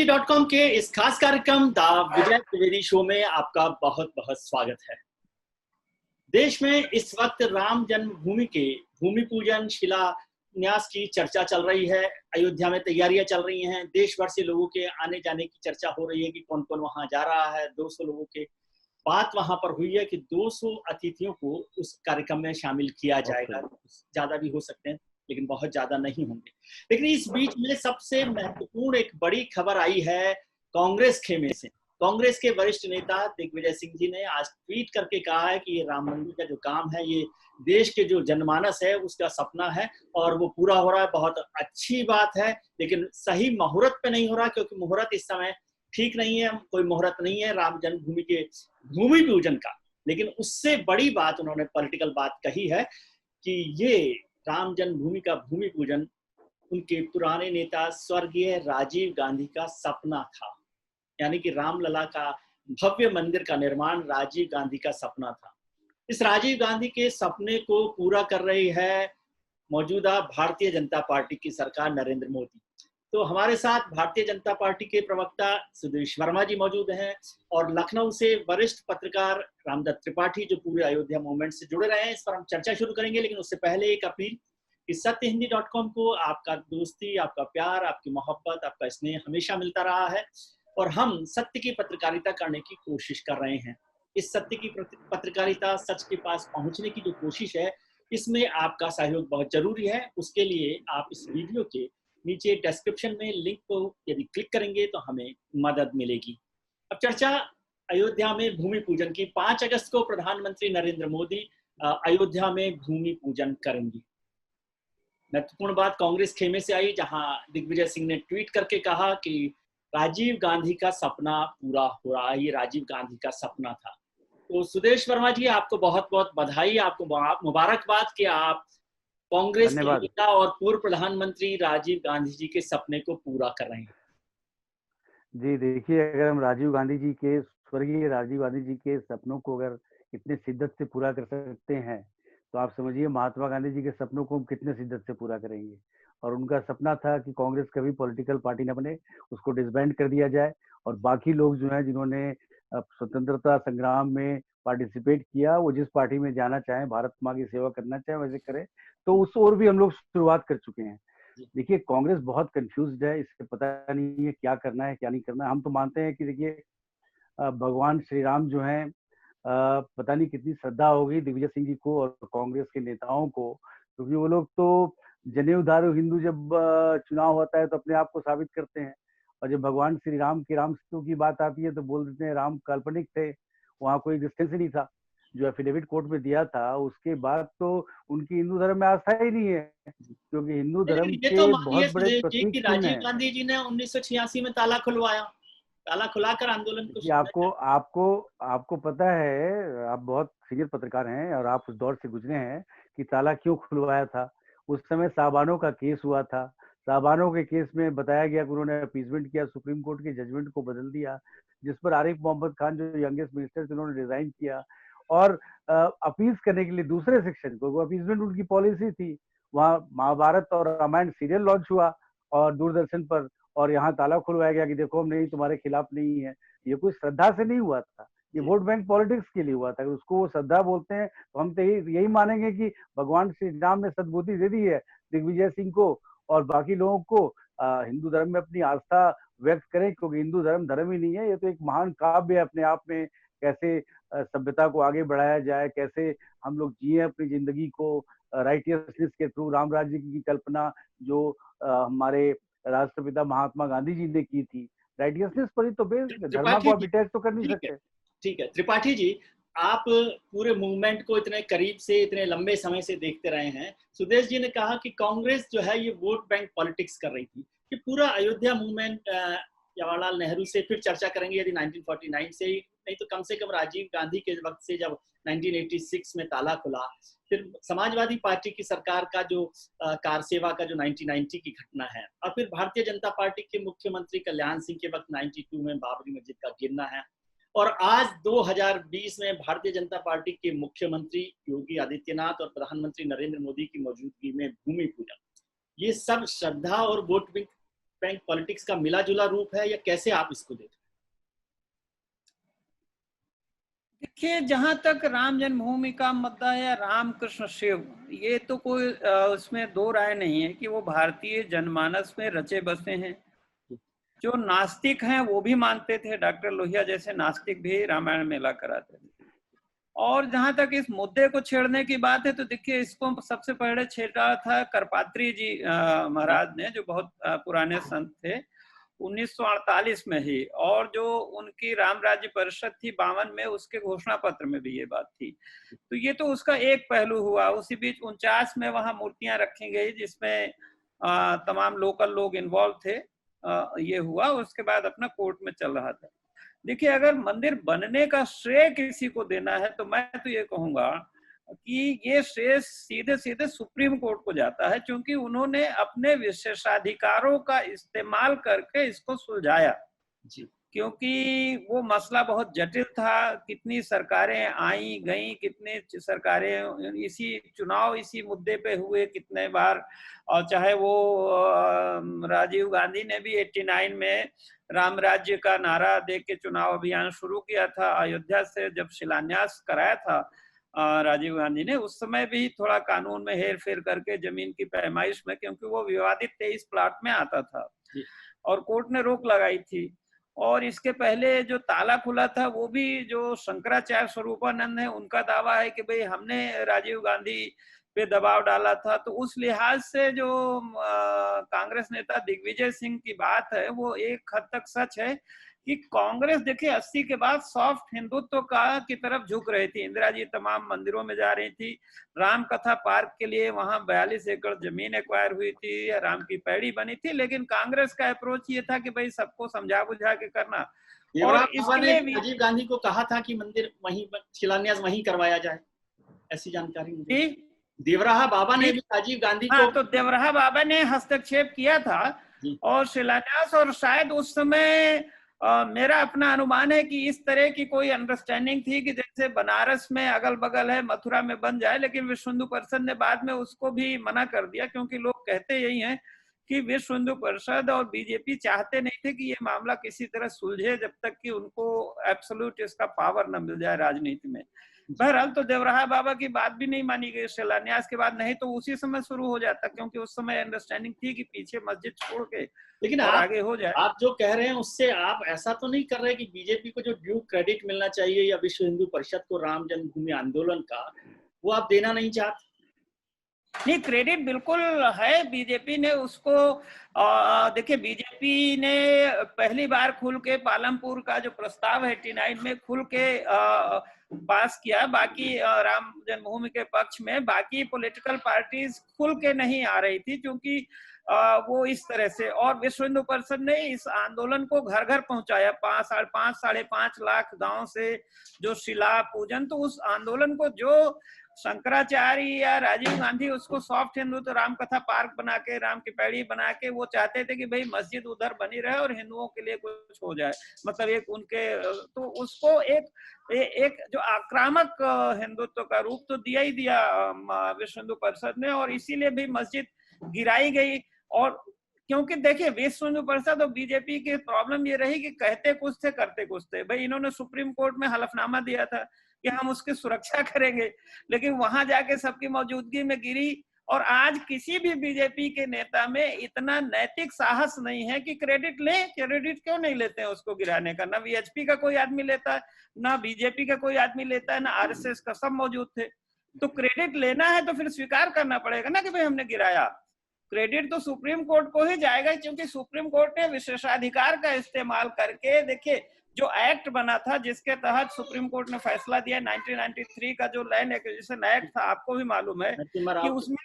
सत्यहिंदी.com के इस खास कार्यक्रम द विजय त्रिवेदी शो में आपका बहुत बहुत स्वागत है। देश में इस वक्त राम जन्मभूमि के भूमि पूजन शिलान्यास की चर्चा चल रही है। अयोध्या में तैयारियां चल रही हैं। देश भर से लोगों के आने जाने की चर्चा हो रही है कि कौन कौन वहां जा रहा है। 200 लोगों के बात वहां पर हुई है कि 200 अतिथियों को उस कार्यक्रम में शामिल किया जाएगा। ज्यादा भी हो सकते हैं लेकिन बहुत ज्यादा नहीं होंगे। लेकिन इस बीच में सबसे महत्वपूर्ण एक बड़ी खबर आई है कांग्रेस खेमे से। कांग्रेस के वरिष्ठ नेता दिग्विजय सिंह जी ने आज ट्वीट करके कहा है कि ये राम मंदिर का जो काम है ये देश के जो जनमानस है उसका सपना है और वो पूरा हो रहा है। बहुत अच्छी बात है, लेकिन सही मुहूर्त पे नहीं हो रहा क्योंकि मुहूर्त इस समय ठीक नहीं है। कोई मुहूर्त नहीं है राम जन्मभूमि के भूमि पूजन का। लेकिन उससे बड़ी बात उन्होंने पॉलिटिकल बात कही है कि ये राम जन्मभूमि का भूमि पूजन उनके पुराने नेता स्वर्गीय राजीव गांधी का सपना था। यानी कि रामलला का भव्य मंदिर का निर्माण राजीव गांधी का सपना था। इस राजीव गांधी के सपने को पूरा कर रही है मौजूदा भारतीय जनता पार्टी की सरकार नरेंद्र मोदी। तो हमारे साथ भारतीय जनता पार्टी के प्रवक्ता सुदेश वर्मा जी मौजूद हैं और लखनऊ से वरिष्ठ पत्रकार रामदत्त त्रिपाठी जो पूरे अयोध्या मूवमेंट से जुड़े रहे हैं। इस पर हम चर्चा शुरू करेंगे, लेकिन उससे पहले एक अपील कि सत्यहिंदी.com को आपका दोस्ती, आपका प्यार, आपकी मोहब्बत, आपका स्नेह हमेशा मिलता रहा है और हम सत्य की पत्रकारिता करने की कोशिश कर रहे हैं। इस सत्य की पत्रकारिता, सच के पास पहुंचने की जो कोशिश है, इसमें आपका सहयोग बहुत जरूरी है। उसके लिए आप इस वीडियो के नीचे डिस्क्रिप्शन में लिंक को यदि क्लिक करेंगे तो हमें मदद मिलेगी। अब चर्चा अयोध्या में भूमि पूजन की। 5 अगस्त को प्रधानमंत्री नरेंद्र मोदी अयोध्या में भूमि पूजन करेंगे। महत्वपूर्ण बात कांग्रेस खेमे से आई, जहां दिग्विजय सिंह ने ट्वीट करके कहा कि राजीव गांधी का सपना पूरा हो रहा है। ये राजीव गांधी का सपना था। तो सुदेश वर्मा जी, आपको बहुत बहुत बधाई, आपको मुबारकबाद कि आप कांग्रेस के नेता और पूर्व प्रधानमंत्री राजीव गांधी जी के सपने को पूरा कर रहे हैं। जी देखिए, अगर हम राजीव गांधी जी के, स्वर्गीय राजीव गांधी जी के सपनों को अगर इतने शिद्दत से पूरा कर सकते हैं तो आप समझिए महात्मा गांधी जी के सपनों को हम कितने शिद्दत से पूरा करेंगे। और उनका सपना था कि कांग्रेस कभी पॉलिटिकल पार्टी न बने, उसको डिसबैंड कर दिया जाए और बाकी लोग जो हैं जिन्होंने स्वतंत्रता संग्राम में पार्टिसिपेट किया वो जिस पार्टी में जाना चाहें, भारत माँ की सेवा करना चाहें वैसे करें। तो उस ओर भी हम लोग शुरुआत कर चुके हैं। देखिए, कांग्रेस बहुत कंफ्यूज्ड है, इससे पता नहीं है क्या करना है क्या नहीं करना है। हम तो मानते हैं कि देखिए भगवान श्री राम जो हैं, पता नहीं कितनी श्रद्धा होगी दिग्विजय सिंह जी को और कांग्रेस के नेताओं को, क्योंकि वो लोग तो जनेऊधारी हिंदू जब चुनाव होता है तो अपने आप को साबित करते हैं, और जब भगवान श्री राम के राम सेतु की बात आती है तो बोल देते हैं राम काल्पनिक थे, वहाँ कोई एग्जिस्टेंस ही नहीं था। जो एफिडेविट कोर्ट में दिया था उसके बाद तो उनकी हिंदू धर्म में आस्था ही नहीं है, क्योंकि हिंदू धर्म ये के तो मानिए बहुत बड़े सुदेश जी प्रतीक कि चिन्ह राजीव है। गांधी जी ने 1986 में ताला खुलवाया, ताला खुलाकर आंदोलन को। देखिए, आपको आपको आपको पता है, आप बहुत सीनियर पत्रकार हैं और आप उस दौर से गुजरे हैं कि ताला क्यों खुलवाया था। उस समय साहबानों का केस हुआ था। साहबानों के केस में बताया गया कि उन्होंने अपीजमेंट किया, सुप्रीम कोर्ट के जजमेंट को बदल दिया, जिस पर आरिफ मोहम्मद खान जो यंगेस्ट मिनिस्टर थे उन्होंने रिजाइन किया और अपीज करने के लिए दूसरे सेक्शन को, वो अपीजमेंट उनकी पॉलिसी थी। वहाँ महाभारत और रामायण सीरियल लॉन्च हुआ और दूरदर्शन पर, और यहाँ ताला खुलवाया गया कि देखो हम नहीं, तुम्हारे खिलाफ नहीं है। ये कोई श्रद्धा से नहीं हुआ था, ये वोट बैंक पॉलिटिक्स के लिए हुआ था। उसको वो श्रद्धा बोलते हैं तो हम तो यही मानेंगे कि भगवान श्री राम ने सद्बुद्धि दे दी है दिग्विजय सिंह को और बाकी लोगों को हिंदू धर्म में अपनी आस्था व्यक्त करें, क्योंकि हिंदू धर्म ही नहीं है, ये तो एक महान काव्य है अपने आप में। कैसे सभ्यता को आगे बढ़ाया जाए, कैसे हम लोग जिए अपनी जिंदगी को राइटियसनेस के थ्रू, राम राज्य की कल्पना जो हमारे राष्ट्रपिता महात्मा गांधी जी ने की थी, राइटियसनेस पर ही तो बेस, धर्म को आप डिटैच तो कर नहीं सकते। ठीक है त्रिपाठी जी, आप पूरे मूवमेंट को इतने करीब से, इतने लंबे समय से देखते रहे हैं। सुदेश जी ने कहा कि कांग्रेस जो है ये वोट बैंक पॉलिटिक्स कर रही थी। कि पूरा अयोध्या मूवमेंट जवाहरलाल नेहरू से फिर चर्चा करेंगे, यदि 1949 से ही नहीं तो कम से कम राजीव गांधी के वक्त से, जब 1986 में ताला खुला, फिर समाजवादी पार्टी की सरकार का जो कार सेवा का जो 1990 की घटना है, और फिर भारतीय जनता पार्टी के मुख्यमंत्री कल्याण सिंह के वक्त 92 में बाबरी मस्जिद का गिरना है, और आज 2020 में भारतीय जनता पार्टी के मुख्यमंत्री योगी आदित्यनाथ और प्रधानमंत्री नरेंद्र मोदी की मौजूदगी में भूमि पूजन। ये सब श्रद्धा और वोट बैंक बैंक पॉलिटिक्स का मिला जुला रूप है, या कैसे आप इसको देख? देखिए, जहां तक राम जन्मभूमि का मुद्दा है, राम कृष्ण शिव, ये तो कोई उसमें दो राय नहीं है कि वो भारतीय जनमानस में रचे बसे हैं। जो नास्तिक हैं वो भी मानते थे, डॉक्टर लोहिया जैसे नास्तिक भी रामायण मेला कराते थे। और जहां तक इस मुद्दे को छेड़ने की बात है, तो देखिए, इसको सबसे पहले छेड़ा था करपात्री जी महाराज ने, जो बहुत पुराने संत थे, 1948 में ही। और जो उनकी राम राज्य परिषद थी 52 में, उसके घोषणा पत्र में भी ये बात थी। तो ये तो उसका एक पहलू हुआ। उसी बीच 49 में वहां मूर्तियां रखी गई, जिसमें तमाम लोकल लोग इन्वॉल्व थे। ये हुआ, उसके बाद अपना कोर्ट में चल रहा था। देखिए, अगर मंदिर बनने का श्रेय किसी को देना है, तो मैं तो ये कहूंगा कि ये श्रेय सीधे सीधे सुप्रीम कोर्ट को जाता है, क्योंकि उन्होंने अपने विशेषाधिकारों का इस्तेमाल करके इसको सुलझाया जी। क्योंकि वो मसला बहुत जटिल था, कितनी सरकारें आई गई, कितने सरकारें, इसी चुनाव इसी मुद्दे पे हुए कितने बार। और चाहे वो राजीव गांधी ने भी 89 में राम राज्य का नारा दे के चुनाव अभियान शुरू किया था, अयोध्या से जब शिलान्यास कराया था राजीव गांधी ने, उस समय भी थोड़ा कानून में हेर फेर करके जमीन की पैमाइश में, क्योंकि वो विवादित 23 प्लाट में आता था और कोर्ट ने रोक लगाई थी। और इसके पहले जो ताला खुला था, वो भी जो शंकराचार्य स्वरूपानंद है, उनका दावा है कि भाई हमने राजीव गांधी पे दबाव डाला था। तो उस लिहाज से जो कांग्रेस नेता दिग्विजय सिंह की बात है, वो एक हद तक सच है कि कांग्रेस देखिए 80 के बाद सॉफ्ट हिंदुत्व का की तरफ झुक रही थी। इंदिरा जी तमाम मंदिरों में जा रही थी। राम कथा पार्क के लिए वहां 42 एकड़ जमीन एक्वायर हुई थी, राम की पैड़ी बनी थी। लेकिन कांग्रेस का अप्रोच ये था कि भाई सबको समझा बुझा के करना। और इसके लिए राजीव गांधी को कहा था कि मंदिर वहीं शिलान्यास वहीं करवाया जाए, ऐसी जानकारी मुझे। देवराहा बाबा ने भी राजीव गांधी को, तो देवराहा बाबा ने हस्तक्षेप किया था और शिलान्यास, और शायद उस समय मेरा अपना अनुमान है कि इस तरह की कोई अंडरस्टैंडिंग थी कि जैसे बनारस में अगल बगल है, मथुरा में बन जाए। लेकिन विश्व हिंदू परिषद ने बाद में उसको भी मना कर दिया, क्योंकि लोग कहते यही हैं कि विश्व हिंदू परिषद और बीजेपी चाहते नहीं थे कि ये मामला किसी तरह सुलझे जब तक कि उनको एब्सोल्यूट इसका पावर न मिल जाए राजनीति में। बहरहाल तो देवराहा बाबा की बात भी नहीं मानी गई शिलान्यास के बाद, नहीं तो उसी समय शुरू हो जाता, क्योंकि उस समय अंडरस्टैंडिंग थी कि पीछे मस्जिद छोड़ के लेकिन आगे हो जाए। आप जो कह रहे हैं उससे आप ऐसा तो नहीं कर रहे कि बीजेपी को जो ड्यू क्रेडिट मिलना चाहिए या विश्व हिंदू परिषद को राम जन्मभूमि आंदोलन का, वो आप देना नहीं चाहते? नहीं, क्रेडिट बिल्कुल है। बीजेपी ने उसको देखिए, बीजेपी ने पहली बार खुल के पालमपुर का जो प्रस्ताव है 89 में खुल के पास किया। बाकी राम जन्मभूमि के पक्ष में बाकी पॉलिटिकल पार्टीज खुल के नहीं आ रही थी, क्योंकि वो इस तरह से। और विश्व हिंदू परिषद ने इस आंदोलन को घर घर पहुंचाया, 5.5 लाख गांव से जो शिला पूजन। तो उस आंदोलन को जो शंकराचार्य या राजीव गांधी उसको सॉफ्ट हिंदू, तो राम कथा पार्क बना के, राम की पैड़ी बना के, वो चाहते थे कि भाई मस्जिद उधर बनी रहे और हिंदुओं के लिए कुछ हो जाए, मतलब एक उनके, तो उसको एक जो आक्रामक हिंदुत्व का रूप तो दिया ही दिया विश्व हिंदू परिषद ने, और इसीलिए भी मस्जिद गिराई गई। और क्योंकि देखिए, विश्व हिंदू परिषद और बीजेपी की प्रॉब्लम ये रही कि कहते कुछ थे करते कुछ थे। भाई इन्होंने सुप्रीम कोर्ट में हलफनामा दिया था कि हम उसकी सुरक्षा करेंगे, लेकिन वहां जाके सबकी मौजूदगी में गिरी। और आज किसी भी बीजेपी के नेता में इतना नैतिक साहस नहीं है कि क्रेडिट ले। क्रेडिट क्यों नहीं लेते हैं उसको गिराने का? ना वीएचपी का कोई आदमी लेता है, ना बीजेपी का कोई आदमी लेता है, ना आरएसएस का, सब मौजूद थे। तो क्रेडिट लेना है तो फिर स्वीकार करना पड़ेगा ना कि भाई हमने गिराया। क्रेडिट तो सुप्रीम कोर्ट को ही जाएगा, क्योंकि सुप्रीम कोर्ट ने विशेषाधिकार का इस्तेमाल करके, देखिए जो एक्ट बना था जिसके तहत सुप्रीम कोर्ट ने फैसला दिया 1993 का जो लैंड एक्विजिशन एक्ट था, आपको भी मालूम है कि उसमें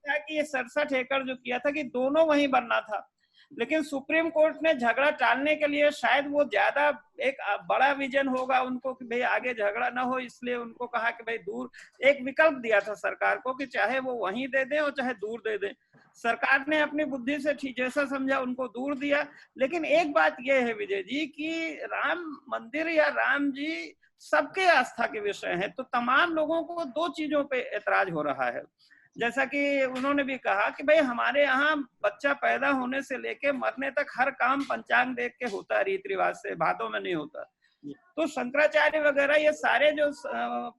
था कि ये 67 एकड़ जो किया था कि दोनों वहीं बनना था। लेकिन सुप्रीम कोर्ट ने झगड़ा टालने के लिए, शायद वो ज्यादा एक बड़ा विजन होगा उनको कि भाई आगे झगड़ा ना हो, इसलिए उनको कहा कि भाई दूर, एक विकल्प दिया था सरकार को कि चाहे वो वहीं दे दें और चाहे दूर दे दें। सरकार ने अपनी बुद्धि से ठीक जैसा समझा उनको दूर दिया। लेकिन एक बात यह है विजय जी कि राम मंदिर या राम जी सबके आस्था के विषय है, तो तमाम लोगों को दो चीजों पे ऐतराज हो रहा है। जैसा कि उन्होंने भी कहा कि भाई हमारे यहाँ बच्चा पैदा होने से लेके मरने तक हर काम पंचांग देख के होता है, रीति रिवाज से, भादों में नहीं होता। तो शंकराचार्य वगैरह ये सारे जो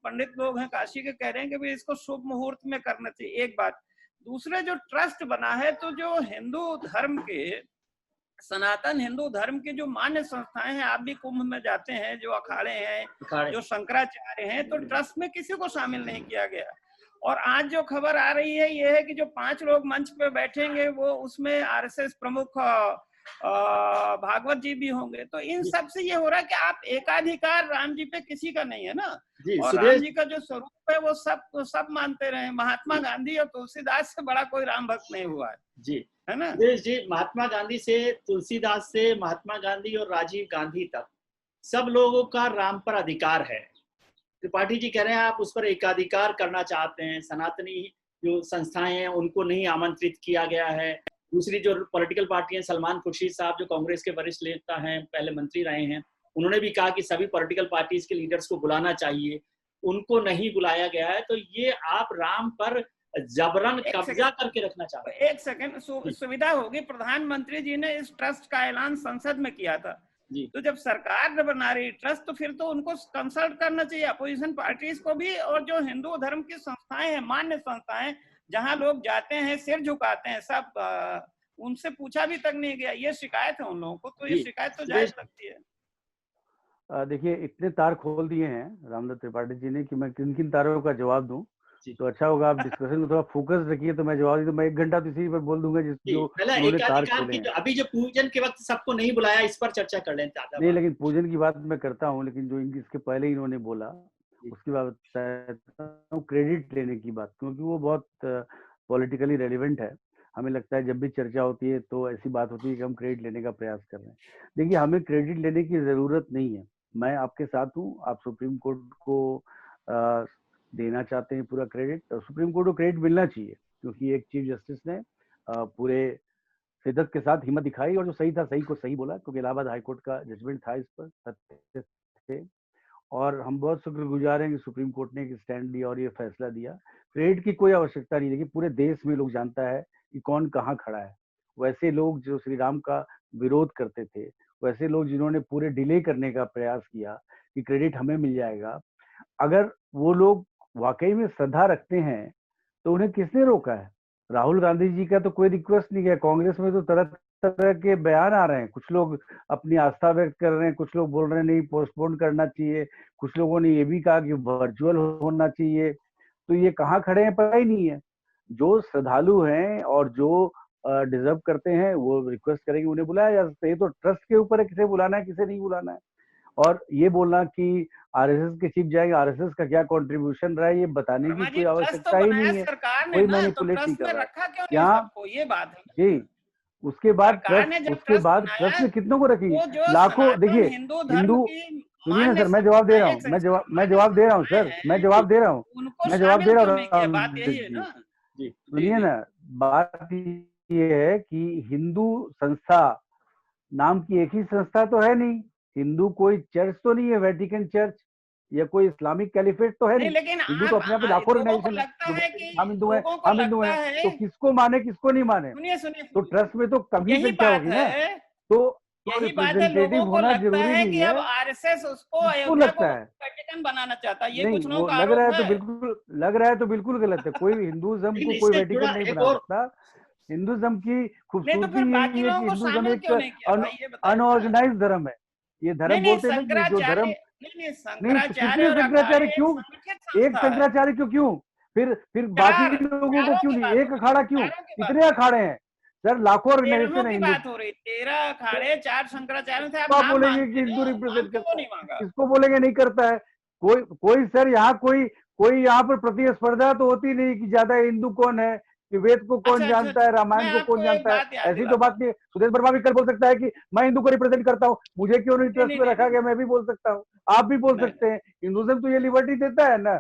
पंडित लोग हैं काशी के कह रहे हैं कि भाई इसको शुभ मुहूर्त में करना चाहिए, एक बात। दूसरे जो ट्रस्ट बना है, तो जो हिंदू धर्म के, सनातन हिंदू धर्म की जो मान्य संस्थाएं हैं, आप भी कुंभ में जाते हैं, जो अखाड़े हैं, जो शंकराचार्य हैं, तो ट्रस्ट में किसी को शामिल नहीं किया गया। और आज जो खबर आ रही है ये है कि जो 5 लोग मंच पे बैठेंगे वो उसमें आरएसएस प्रमुख भागवत जी भी होंगे। तो इन सब से ये हो रहा है कि आप एकाधिकार राम जी पे किसी का नहीं है ना, और राम जी का जो स्वरूप है वो सब मानते रहे। महात्मा गांधी और तुलसीदास से बड़ा कोई राम भक्त नहीं हुआ है जी, है ना जी। महात्मा गांधी से, तुलसीदास से, महात्मा गांधी और राजीव गांधी तक सब लोगों का राम पर अधिकार है। त्रिपाठी जी कह रहे हैं आप उस पर एकाधिकार करना चाहते हैं, सनातनी जो संस्थाएं हैं उनको नहीं आमंत्रित किया गया है। दूसरी जो पॉलिटिकल पार्टी है, सलमान खुर्शीद साहब जो कांग्रेस के वरिष्ठ नेता हैं, पहले मंत्री रहे हैं, उन्होंने भी कहा कि सभी पॉलिटिकल पार्टीज के लीडर्स को बुलाना चाहिए, उनको नहीं बुलाया गया है। तो ये आप राम पर जबरन कब्जा करके रखना चाहते हैं। एक सेकंड, सुविधा होगी। प्रधानमंत्री जी ने इस ट्रस्ट का ऐलान संसद में किया था जी। तो जब सरकार बना रही ट्रस्ट, तो फिर तो उनको कंसल्ट करना चाहिए, अपोजिशन पार्टीज को भी, और जो हिंदू धर्म की संस्थाएं हैं, मान्य संस्थाएं, जहां लोग जाते हैं, सिर झुकाते हैं, सब उनसे पूछा भी तक नहीं गया। ये शिकायत है उन लोगों को, तो ये शिकायत तो जायज लगती है। देखिए, इतने तार खोल दिए हैं रामदत्त त्रिपाठी जी ने कि मैं किन किन तारों का जवाब दूं, तो अच्छा होगा आप डिस्कशन में थोड़ा फोकस रखिए, तो मैं जवाब दूं। मैं 1 घंटा तो इसी पर बोल दूंगा जो उन्होंने तार खोले हैं। अभी जो पूजन के वक्त सबको नहीं बुलाया, इस पर चर्चा कर लें। नहीं, लेकिन पूजन की बात मैं करता हूँ, लेकिन जो इसके पहले इन्होंने बोला उसकी बात क्रेडिट लेने की बात, क्योंकि वो बहुत पॉलिटिकली रेलिवेंट है। हमें लगता है जब भी चर्चा होती है तो ऐसी बात होती है कि हम क्रेडिट लेने का प्रयास कर रहे हैं। देखिए, हमें क्रेडिट लेने की जरूरत नहीं है। मैं आपके साथ हूँ, आप सुप्रीम कोर्ट को देना चाहते हैं पूरा क्रेडिट, और सुप्रीम कोर्ट को क्रेडिट मिलना चाहिए, क्योंकि एक चीफ जस्टिस ने पूरे शिद्दत के साथ हिम्मत दिखाई और जो सही था सही को सही बोला, क्योंकि इलाहाबाद हाईकोर्ट का जजमेंट था इस पर, सत्य थे, और हम बहुत शुक्रगुजार हैं कि सुप्रीम कोर्ट ने एक स्टैंड लिया और ये फैसला दिया। क्रेडिट की कोई आवश्यकता नहीं, देखिए पूरे देश में लोग जानता है कि कौन कहाँ खड़ा है। वैसे लोग जो श्री राम का विरोध करते थे, वैसे लोग जिन्होंने पूरे डिले करने का प्रयास किया कि क्रेडिट हमें मिल जाएगा, अगर वो लोग वाकई में श्रद्धा रखते हैं तो उन्हें किसने रोका है? राहुल गांधी जी का तो कोई रिक्वेस्ट नहीं है। कांग्रेस में तो तरह तरह के बयान आ रहे हैं, कुछ लोग अपनी आस्था व्यक्त कर रहे हैं, कुछ लोग बोल रहे हैं नहीं पोस्टपोन करना चाहिए, कुछ लोगों ने ये भी कहा कि वर्चुअल होना चाहिए। तो ये कहाँ खड़े हैं पता ही नहीं है। जो श्रद्धालु हैं और जो डिजर्व करते हैं वो रिक्वेस्ट करेंगे, उन्हें बुलाया जा सकता है। ये तो ट्रस्ट के ऊपर है किसे बुलाना है किसे नहीं बुलाना है। और ये बोलना कि आरएसएस के चीफ जाएंगे, आरएसएस का क्या कंट्रीब्यूशन रहा है ये बताने की कोई आवश्यकता ही नहीं है, कोई मैनिपुलेट नहीं कर रहा है यहाँ। ये बात है जी, उसके बाद ट्रस्ट में कितनों को रखेंगे? लाखों। देखिए, हिंदू, सुनिए ना सर, मैं जवाब दे रहा हूँ, मैं जवाब दे रहा हूँ सर, मैं जवाब दे रहा हूँ, सुनिए ना। बात ये है कि हिंदू संस्था नाम की एक ही संस्था तो है नहीं, हिंदू कोई चर्च तो नहीं है, वेटिकन चर्च या कोई इस्लामिक कैलिफेट तो है नहीं। हिंदू तो अपने आप में लाखों ऑर्गेनाइजेशन है। हम हिंदू हैं, हम हिंदू हैं, तो किसको माने किसको नहीं माने? तो ट्रस्ट में तो कमी संख्या होगी ना। तो यही बात है, लोगों को लगता है कि अब आरएसएस उसको अयोध्या को वेटिकन बनाना चाहता है। ये कुछ लोगों का लग रहा है, तो बिल्कुल लग रहा है, तो बिल्कुल गलत है। कोई हिंदुज्म को कोई वेटिकन नहीं बना सकता। हिंदुज्म की खूबसूरती ये है कि हिंदुज्म एक अनऑर्गेनाइज धर्म है। ये धर्म बोलते हैं कि जो धर्म शंकराचार्य क्यों, एक शंकराचार्य क्यों, फिर बाकी लोगों को क्यों नहीं? एक अखाड़ा क्यों? कितने अखाड़े हैं सर? लाखों ऑर्गेनाइजेशन है। 13 अखाड़े, 4 शंकराचार्य थे। आप बोलेंगे कि हिंदू रिप्रेजेंट करता है, किसको बोलेंगे नहीं करता है? कोई सर यहाँ कोई यहाँ पर प्रतिस्पर्धा तो होती नहीं कि ज्यादा हिंदू कौन है, कि वेद को कौन जानता है, रामायण को कौन जानता है, ऐसी तो बात नहीं। सुदेश वर्मा भी कल बोल सकता है कि मैं हिंदू को रिप्रेजेंट करता हूँ, मुझे क्यों नहीं ट्रस्ट में रखा गया, मैं भी बोल सकता हूँ, आप भी बोल सकते हैं। हिंदुज्म तो ये लिबर्टी देता है ना।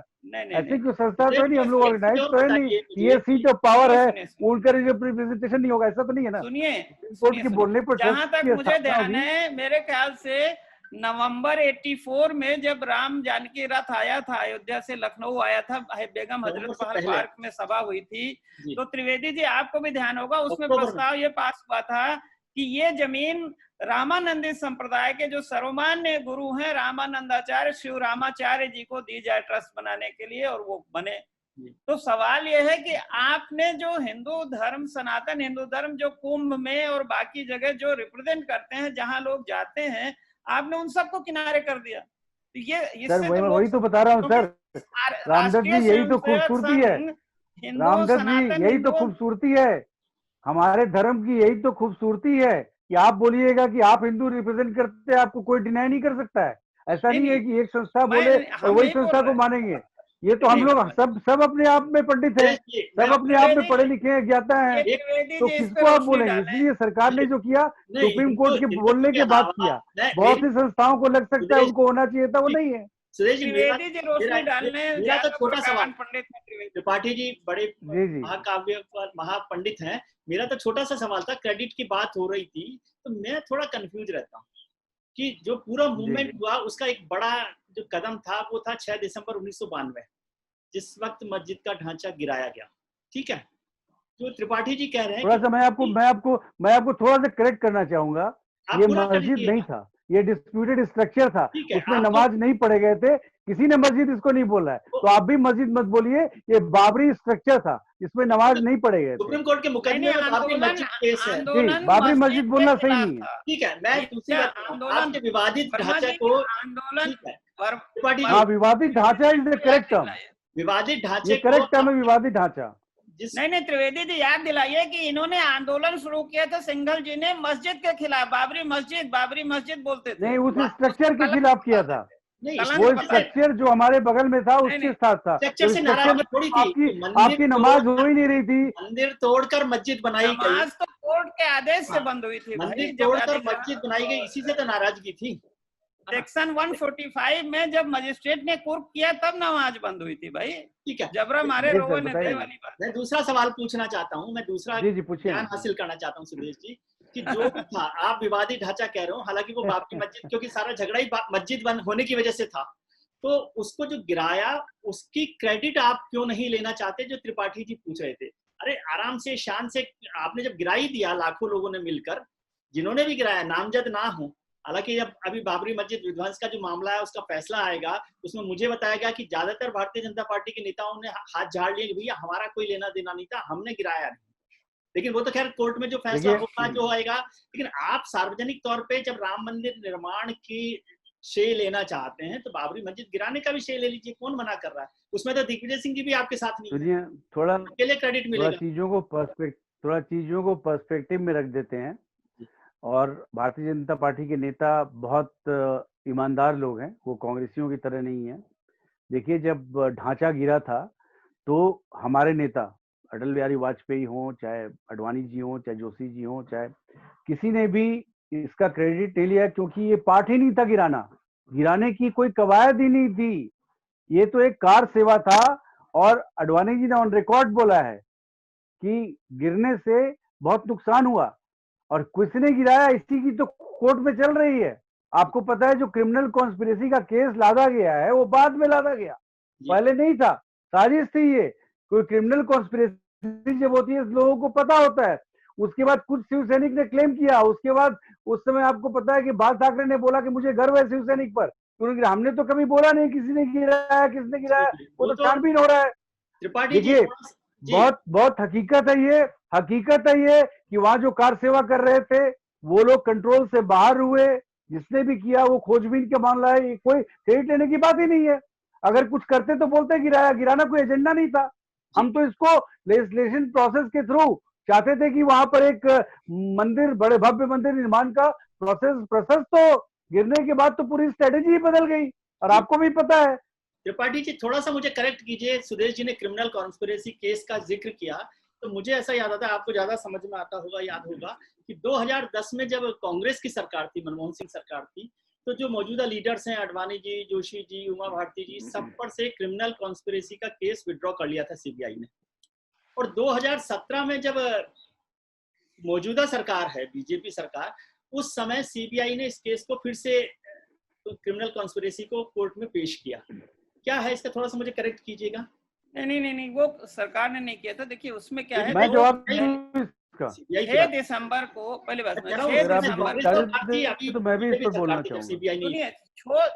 ऐसी कोई संस्था तो नहीं, हम लोग ऑर्गेनाइज तो है नहीं, ये सीट ऑफ पावर है, उनका रिप्रेजेंटेशन नहीं होगा, ऐसा तो नहीं है ना। सुनिए, कोर्ट के बोलने पर जहां तक मुझे ध्यान है, मेरे ख्याल से नवंबर 84 में जब राम जानकी रथ आया था, अयोध्या से लखनऊ आया था, बेगम हजरत महल पार्क में सभा हुई थी, तो त्रिवेदी जी आपको भी ध्यान होगा, उसमें प्रस्ताव ये पास हुआ था कि ये जमीन रामानंदी संप्रदाय के जो सर्वमान्य गुरु हैं रामानंदाचार्य शिव रामाचार्य जी को दी जाए ट्रस्ट बनाने के लिए, और वो बने। तो सवाल यह है कि आपने जो हिंदू धर्म, सनातन हिंदू धर्म जो कुंभ में और बाकी जगह जो रिप्रेजेंट करते हैं, जहां लोग जाते हैं, आपने उन सबको किनारे कर दिया। तो ये सर वही तो बता रहा हूँ सर, रामदत्त जी यही तो खूबसूरती है, रामदत्त जी यही तो खूबसूरती है, हमारे धर्म की यही तो खूबसूरती है कि आप बोलिएगा कि आप हिंदू रिप्रेजेंट करते हैं, आपको कोई डिनाई नहीं कर सकता है। ऐसा नहीं है कि एक संस्था बोले और वही संस्था को मानेंगे। ये तो हम लोग सब अपने आप में पंडित हैं, सब अपने आप में पढ़े लिखे हैं, ज्ञाता हैं, तो किसको आप बोलेंगे? इसलिए सरकार ने जो किया सुप्रीम कोर्ट के बोलने के बाद किया, बहुत सी संस्थाओं को लग सकता है उनको होना चाहिए था, वो नहीं है। मेरा तो छोटा सवाल, त्रिपाठी जी बड़े महाकाव्य महापंडित हैं, मेरा तो छोटा सा सवाल था, क्रेडिट की बात हो रही थी तो मैं थोड़ा कंफ्यूज रहता हूँ कि जो पूरा मूवमेंट हुआ उसका एक बड़ा जो कदम था वो था 6 दिसंबर 1992, जिस वक्त मस्जिद का ढांचा गिराया गया। ठीक है, जो त्रिपाठी जी कह रहे हैं थोड़ा सा मैं आपको थोड़ा सा करेक्ट करना चाहूंगा, ये मस्जिद नहीं था, ये डिस्प्यूटेड स्ट्रक्चर था, उसमें नमाज नहीं पढ़े गए थे, किसी ने मस्जिद इसको नहीं बोला है, तो आप भी मस्जिद मत बोलिए, ये बाबरी स्ट्रक्चर था, इसमें नमाज नहीं पढ़े गए थे। सुप्रीम कोर्ट के मुकदमे में बाबरी मस्जिद केस है, बाबरी मस्जिद बोलना सही नहीं है। ठीक है, मैं दूसरी बात, आपके विवादित ढांचे को, हाँ विवादित ढांचा इज द करेक्ट टर्म, विवादित ढांचे करेक्ट टर्म है विवादित ढांचा। नहीं त्रिवेदी जी याद दिलाइए कि इन्होंने आंदोलन शुरू किया था, सिंघल जी ने मस्जिद के खिलाफ, बाबरी मस्जिद बोलते थे, नहीं उस स्ट्रक्चर के खिलाफ किया था, वो स्ट्रक्चर जो हमारे बगल में था उसके साथ था, आपकी नमाज हो ही नहीं रही थी, मंदिर तोड़कर मस्जिद बनाई गई, नमाज तो कोर्ट के आदेश से बंद हुई थी, मंदिर तोड़कर मस्जिद बनाई गई, इसी से तो नाराजगी थी। सेक्शन 145 में जब मजिस्ट्रेट ने कुर्क किया तब नमाज बंद हुई थी भाई। ठीक है, जबरा मारे रोवे ने दे वाली बात। मैं दूसरा सवाल पूछना चाहता हूँ, मैं दूसरा ज्ञान हासिल करना चाहता हूँ सुरेश जी, कि जो था आप विवादित ढांचा कह रहे हो, हालांकि वो बाबरी मस्जिद, क्योंकि सारा झगड़ा ही मस्जिद बंद होने की वजह से था, तो उसको जो गिराया उसकी क्रेडिट आप क्यों नहीं लेना चाहते, जो त्रिपाठी जी पूछ रहे थे? अरे आराम से शान से आपने जब गिरा ही दिया, लाखों लोगों ने मिलकर, जिन्होंने भी गिराया नामजद ना हो, हालांकि जब अभी बाबरी मस्जिद विध्वंस का जो मामला है उसका फैसला आएगा, उसमें मुझे बताया गया कि ज्यादातर भारतीय जनता पार्टी के नेताओं ने हाथ झाड़ लिए कि भैया हमारा कोई लेना देना नहीं था, हमने गिराया नहीं, लेकिन वो तो खैर कोर्ट में जो फैसला होगा जो आएगा। लेकिन आप सार्वजनिक तौर पे जब राम मंदिर निर्माण की श्रेय लेना चाहते हैं तो बाबरी मस्जिद गिराने का भी श्रेय ले लीजिए, कौन मना कर रहा है? उसमें तो दिग्विजय सिंह जी भी आपके साथ नहीं है, थोड़ा अकेले क्रेडिट मिलेगा। चीजों को पर्सपेक्टिव में रख देते हैं, और भारतीय जनता पार्टी के नेता बहुत ईमानदार लोग हैं, वो कांग्रेसियों की तरह नहीं है। देखिए जब ढांचा गिरा था तो हमारे नेता अटल बिहारी वाजपेयी हो, चाहे अडवाणी जी हो, चाहे जोशी जी हो, चाहे किसी ने भी इसका क्रेडिट नहीं लिया, क्योंकि ये पार्ट ही नहीं था गिराने की कोई कवायद ही नहीं थी, ये तो एक कार सेवा था। और अडवाणी जी ने ऑन रिकॉर्ड बोला है कि गिरने से बहुत नुकसान हुआ, और किसने गिराया इसी की तो कोर्ट में चल रही है। आपको पता है जो क्रिमिनल कॉन्स्पिरेसी का केस लादा गया है वो बाद में लादा गया, पहले नहीं था, साजिश थी ये। कोई क्रिमिनल कॉन्स्पिरेसी जब होती है लोगों को पता होता है, उसके बाद कुछ शिव सैनिक ने क्लेम किया, उसके बाद उस समय आपको पता है कि बाल ठाकरे ने बोला कि मुझे गर्व है शिव सैनिक पर, क्योंकि हमने तो कभी बोला नहीं किसी ने गिराया किसने गिराया, वो तो छानबीन हो रहा है। देखिए बहुत हकीकत है ये कि वहां जो कार सेवा कर रहे थे वो लोग कंट्रोल से बाहर हुए, जिसने भी किया वो खोजबीन का मामला है, कोई क्रेडिट लेने की बात ही नहीं है। अगर कुछ करते तो बोलते गिराना कोई एजेंडा नहीं था, हम तो इसको लेजिस्लेशन प्रोसेस के थ्रू चाहते थे कि वहां पर एक मंदिर, बड़े भव्य मंदिर निर्माण का प्रोसेस तो गिरने के बाद तो पूरी स्ट्रेटेजी ही बदल गई, और आपको भी पता है। त्रिपाठी जी थोड़ा सा मुझे करेक्ट कीजिए, सुरेश जी ने क्रिमिनल कॉन्स्पिरेसी केस का जिक्र किया तो मुझे ऐसा याद आता है, आपको ज्यादा समझ में आता होगा, याद होगा कि 2010 में जब कांग्रेस की सरकार थी, मनमोहन सिंह सरकार थी, तो जो मौजूदा लीडर्स हैं अडवाणी जी, जोशी जी, उमा भारती जी, सब पर से क्रिमिनल कॉन्स्पिरेसी का केस विड्रॉ कर लिया था सीबीआई ने। और 2017 में जब मौजूदा सरकार है बीजेपी सरकार, उस समय सीबीआई ने इस केस को फिर से क्रिमिनल कॉन्स्पिरेसी को कोर्ट में पेश किया। क्या है इसका, थोड़ा सा मुझे करेक्ट कीजिएगा। नहीं, वो सरकार ने नहीं किया था। देखिए उसमें क्या है, मैं जवाब 6 दिसंबर को, पहले बात 6 दिसंबर तो मैं भी इस पर बोलना चाहूंगा। सुनिए,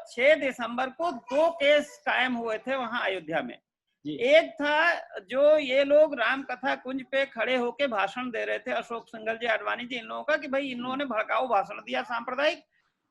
6 दिसंबर को 2 केस कायम हुए थे वहां अयोध्या में। एक था जो ये लोग राम कथा कुंज पे खड़े होके भाषण दे रहे थे, अशोक सिंघल जी, आडवाणी जी, इन लोगों का, कि भाई इन लोगों ने भड़काऊ भाषण दिया सांप्रदायिक,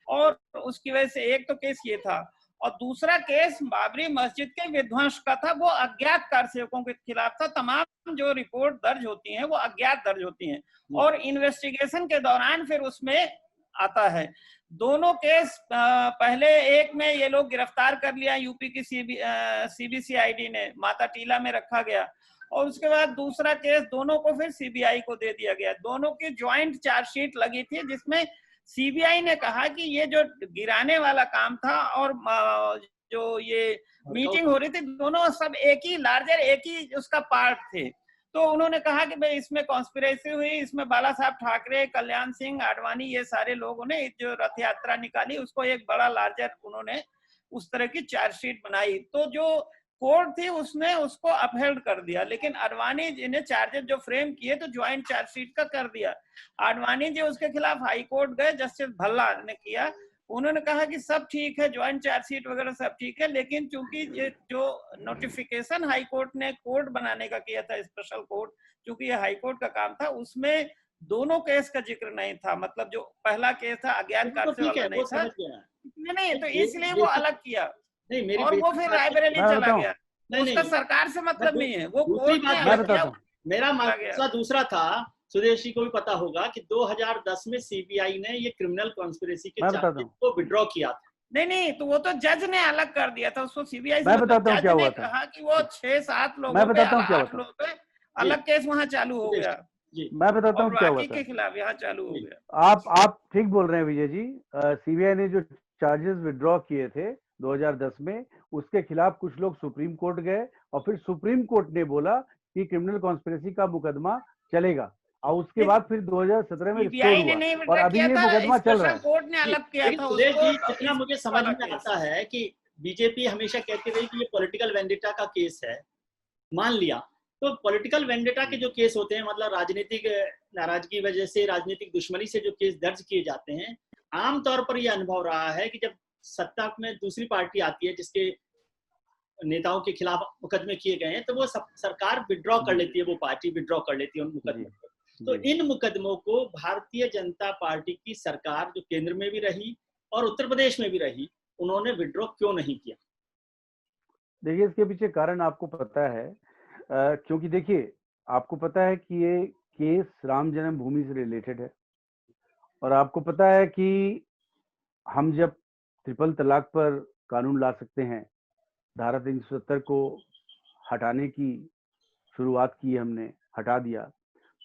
और उसकी वजह से एक तो केस ये था। और दूसरा केस बाबरी मस्जिद के विध्वंस का था, वो अज्ञात कारसेवकों के खिलाफ था। तमाम जो रिपोर्ट दर्ज होती हैं वो अज्ञात दर्ज होती हैं, और इन्वेस्टिगेशन के दौरान फिर उसमें आता है। दोनों केस पहले एक में ये लोग गिरफ्तार कर लिया यूपी की सीबीसीआईडी ने, माता टीला में रखा गया, और उसके बाद दूसरा केस दोनों को फिर सीबीआई को दे दिया गया। दोनों की ज्वाइंट चार्जशीट लगी थी, जिसमें सीबीआई ने कहा कि ये जो गिराने वाला काम था और जो ये मीटिंग हो रही थी, दोनों सब एक ही लार्जर, एक ही उसका पार्ट थे। तो उन्होंने कहा कि भाई इसमें कॉन्स्पिरेसी हुई, इसमें बाला साहब ठाकरे, कल्याण सिंह, आडवाणी, ये सारे लोगों ने जो रथ यात्रा निकाली उसको एक बड़ा लार्जर उन्होंने उस तरह की चार्जशीट बनाई। तो जो कोर्ट थी उसने उसको अपहेल्ड कर दिया, लेकिन आडवाणी जी ने चार्जेस जो फ्रेम किए तो ज्वाइंट चार्जशीट का कर दिया। आडवाणी जी उसके खिलाफ हाई कोर्ट गए, जस्टिस भल्ला ने किया, उन्होंने कहा कि सब ठीक है, ज्वाइंट चार्जशीट वगैरह सब ठीक है, लेकिन चूंकि ये जो नोटिफिकेशन हाई कोर्ट ने कोर्ट बनाने का किया था, स्पेशल कोर्ट, चूंकि ये हाई कोर्ट का काम था, उसमें दोनों केस का जिक्र नहीं था। मतलब जो पहला केस था अज्ञात कारसे वाला नहीं था, नहीं, तो इसलिए वो अलग किया, और वो फिर रायबरेली चला गया। उसका सरकार से मतलब नहीं है, वो कोर्ट ने अलग किया। मेरा मसला दूसरा था, सुदेश जी को भी पता होगा कि 2010 में सीबीआई ने ये क्रिमिनल कॉन्स्पिरेसी के चार्जेस को विड्रॉ किया था। नहीं, तो वो तो जज ने अलग कर दिया था उसको, सीबीआई मैं बताता हूँ क्या हुआ था। कहा कि वो 6-7 लोगों मैं बताता हूँ क्या 8 लोगों पे अलग केस वहाँ चालू हो गया। मैं बताता हूँ क्या हुआ था, के खिलाफ यहाँ चालू हो गया। आप ठीक बोल रहे हैं विजय जी। सीबीआई ने जो चार्जेस विड्रॉ किए थे 2010 में, उसके खिलाफ कुछ लोग सुप्रीम कोर्ट गए, और फिर सुप्रीम कोर्ट ने बोला कि क्रिमिनल कॉन्स्पिरेसी का मुकदमा चलेगा, और उसके बाद फिर 2017 में रिस्टोर हुआ, और अभी ये मुकदमा चल रहा है। कोर्ट ने अलग किया था उसको। जितना मुझे समझ में आता है कि बीजेपी हमेशा कहती रही कि ये पॉलिटिकल वेंडेटा का केस है, मान लिया, तो पॉलिटिकल वेंडेटा के जो केस होते हैं, मतलब राजनीतिक नाराजगी वजह से, राजनीतिक दुश्मनी से जो केस दर्ज किए जाते हैं, आमतौर पर यह अनुभव रहा है कि जब सत्ता में दूसरी पार्टी आती है जिसके नेताओं के खिलाफ मुकदमे किए गए हैं, तो वो सरकार विड्रॉ कर लेती है, वो पार्टी विड्रॉ कर लेती है उन मुकदमों को। तो इन मुकदमों को भारतीय जनता पार्टी की सरकार, जो केंद्र में भी रही और उत्तर प्रदेश में भी रही, उन्होंने विड्रॉ क्यों नहीं किया? देखिए, इसके पीछे कारण आपको पता है, क्योंकि देखिए आपको पता है कि ये केस राम जन्मभूमि से रिलेटेड है, और आपको पता है कि हम जब ट्रिपल तलाक पर कानून ला सकते हैं, धारा 370 को हटाने की शुरुआत की, हमने हटा दिया,